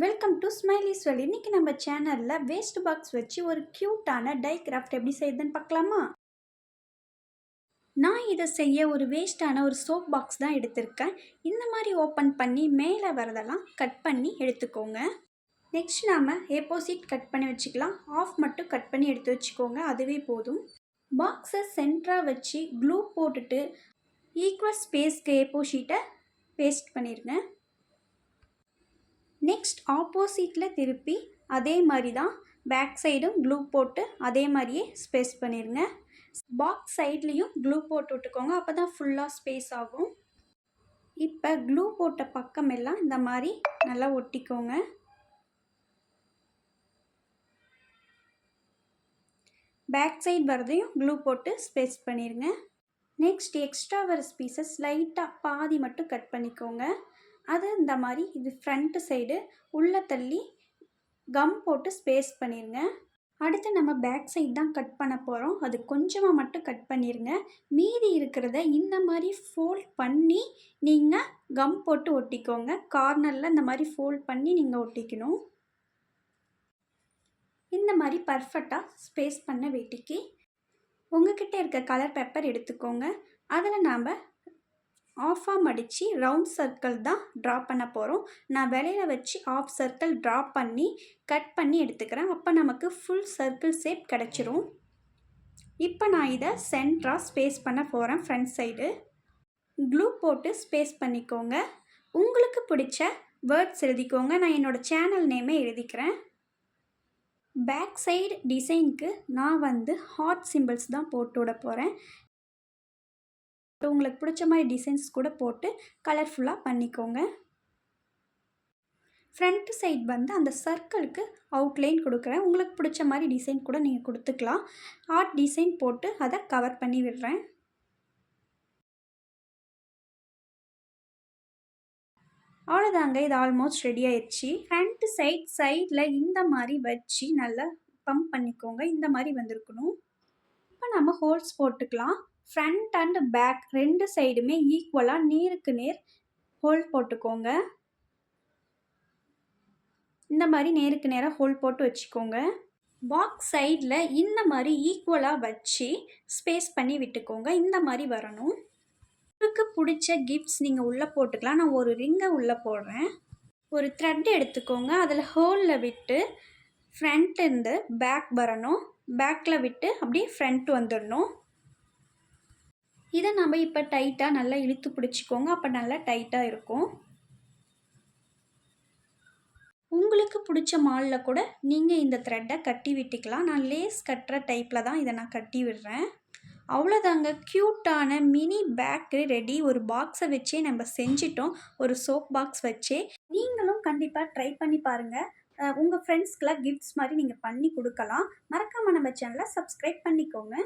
Welcome to smileys world. இன்னைக்கு நம்ம சேனலில் வேஸ்ட் பாக்ஸ் வச்சு ஒரு க்யூட்டான டை கிராஃப்ட் எப்படி செய்யுதுன்னு பார்க்கலாமா? நான் இதை செய்ய ஒரு வேஸ்டான ஒரு சோப் பாக்ஸ் தான் எடுத்திருக்கேன். இந்த மாதிரி ஓப்பன் பண்ணி மேலே வரதெல்லாம் கட் பண்ணி எடுத்துக்கோங்க. நெக்ஸ்ட் நாம் ஏ4 ஷீட் கட் பண்ணி வச்சுக்கலாம். ஆஃப் மட்டும் கட் பண்ணி எடுத்து வச்சுக்கோங்க, அதுவே போதும். பாக்ஸை சென்டராக வச்சு க்ளூ போட்டுட்டு ஈக்குவல் ஸ்பேஸ்க்கு ஏ4 ஷீட்டை பேஸ்ட் பண்ணிடுங்க. நெக்ஸ்ட் ஆப்போசிட்டில் திருப்பி அதே மாதிரி தான் பேக் சைடும் க்ளூ போட்டு அதே மாதிரியே ஸ்பேஸ் பண்ணிடுங்க. பாக்ஸ் சைட்லேயும் க்ளூ போட்டு விட்டுக்கோங்க, அப்போ தான் ஃபுல்லாக ஸ்பேஸ் ஆகும். இப்போ க்ளூ போட்ட பக்கம் எல்லாம் இந்த மாதிரி நல்லா ஒட்டிக்கோங்க. பேக் சைடு வரதையும் க்ளூ போட்டு ஸ்பேஸ் பண்ணிடுங்க. நெக்ஸ்ட் எக்ஸ்ட்ரா வர பீசஸ் லைட்டாக பாதி மட்டும் கட் பண்ணிக்கோங்க. அது இந்த மாதிரி இது ஃப்ரண்ட்டு சைடு உள்ளே தள்ளி கம் போட்டு ஸ்பேஸ் பண்ணிடுங்க. அடுத்து நம்ம பேக் சைடு தான் கட் பண்ண போகிறோம், அது கொஞ்சமாக மட்டும் கட் பண்ணிடுங்க. மீதி இருக்கிறத இந்த மாதிரி ஃபோல்ட் பண்ணி நீங்கள் கம் போட்டு ஒட்டிக்கோங்க. கார்னரில் இந்த மாதிரி ஃபோல்ட் பண்ணி நீங்கள் ஒட்டிக்கணும். இந்த மாதிரி பர்ஃபெக்டாக ஸ்பேஸ் பண்ண வேட்டிக்கு உங்ககிட்ட இருக்க கலர் பேப்பர் எடுத்துக்கோங்க. அதில் நாம் ஆஃபாக மடித்து ரவுண்ட் சர்க்கிள் தான் ட்ரா பண்ண போகிறோம். நான் விலையில் வச்சு ஆஃப் சர்க்கிள் ட்ரா பண்ணி கட் பண்ணி எடுத்துக்கிறேன். அப்போ நமக்கு ஃபுல் சர்க்கிள் ஷேப் கிடச்சிரும். இப்போ நான் இதை சென்டராக ஸ்பேஸ் பண்ண போகிறேன். ஃப்ரண்ட் சைடு க்ளூ போட்டு ஸ்பேஸ் பண்ணிக்கோங்க. உங்களுக்கு பிடிச்ச வேர்ட்ஸ் எழுதிக்கோங்க. நான் என்னோடய சேனல் நேமே எழுதிக்கிறேன். பேக் சைடு டிசைனுக்கு நான் ஹார்ட் சிம்பிள்ஸ் தான் போட்டு விட போகிறேன். உங்களுக்கு பிடிச்ச மாதிரி டிசைன்ஸ் கூட போட்டு கலர்ஃபுல்லாக பண்ணிக்கோங்க. ஃப்ரண்ட் சைட் அந்த சர்க்கிளுக்கு அவுட்லைன் கொடுக்குறேன். உங்களுக்கு பிடிச்ச மாதிரி டிசைன் கூட நீங்கள் கொடுத்துக்கலாம். ஆர்ட் டிசைன் போட்டு அதை கவர் பண்ணி விடுறேன். அவ்வளோதாங்க, இது ஆல்மோஸ்ட் ரெடி ஆயிடுச்சு. ஃப்ரண்ட் சைடில் இந்த மாதிரி வச்சு நல்லா பம்ப் பண்ணிக்கோங்க. இந்த மாதிரி வந்திருக்கணும். இப்போ நம்ம ஹோல்ஸ் போட்டுக்கலாம். ஃப்ரண்ட் அண்ட் பேக் ரெண்டு சைடுமே ஈக்குவலாக நேருக்கு நேர் ஹோல் போட்டுக்கோங்க. இந்த மாதிரி நேருக்கு நேராக ஹோல் போட்டு வச்சுக்கோங்க. பாக்ஸ் சைடில் இந்த மாதிரி ஈக்குவலாக வச்சு ஸ்பேஸ் பண்ணி விட்டுக்கோங்க. இந்த மாதிரி வரணும். உங்களுக்கு பிடிச்ச கிஃப்ட்ஸ் நீங்கள் உள்ளே போட்டுக்கலாம். நான் ஒரு ரிங்கை உள்ளே போடுறேன். ஒரு த்ரெட் எடுத்துக்கோங்க. அதில் ஹோலில் விட்டு ஃப்ரண்ட்லேருந்து பேக் வரணும். பேக்கில் விட்டு அப்படியே ஃப்ரண்ட் வந்துடணும். இதை நம்ம இப்போ டைட்டாக நல்லா இழுத்து பிடிச்சிக்கோங்க. அப்போ நல்லா டைட்டாக இருக்கும். உங்களுக்கு பிடிச்ச மாலில் கூட நீங்கள் இந்த த்ரெட்டை கட்டி விட்டுக்கலாம். நான் லேஸ் கட்டுற டைப்பில் தான் இதை நான் கட்டி விடுறேன். அவ்வளோதாங்க, க்யூட்டான மினி பேக்கு ரெடி. ஒரு பாக்ஸை வச்சே நம்ம செஞ்சிட்டோம், ஒரு சோப் பாக்ஸ் வச்சே. நீங்களும் கண்டிப்பாக ட்ரை பண்ணி பாருங்கள். உங்கள் ஃப்ரெண்ட்ஸ்க்கெலாம் கிஃப்ட்ஸ் மாதிரி நீங்கள் பண்ணி கொடுக்கலாம். மறக்காமல் நம்ம சேனலை சப்ஸ்கிரைப் பண்ணிக்கோங்க.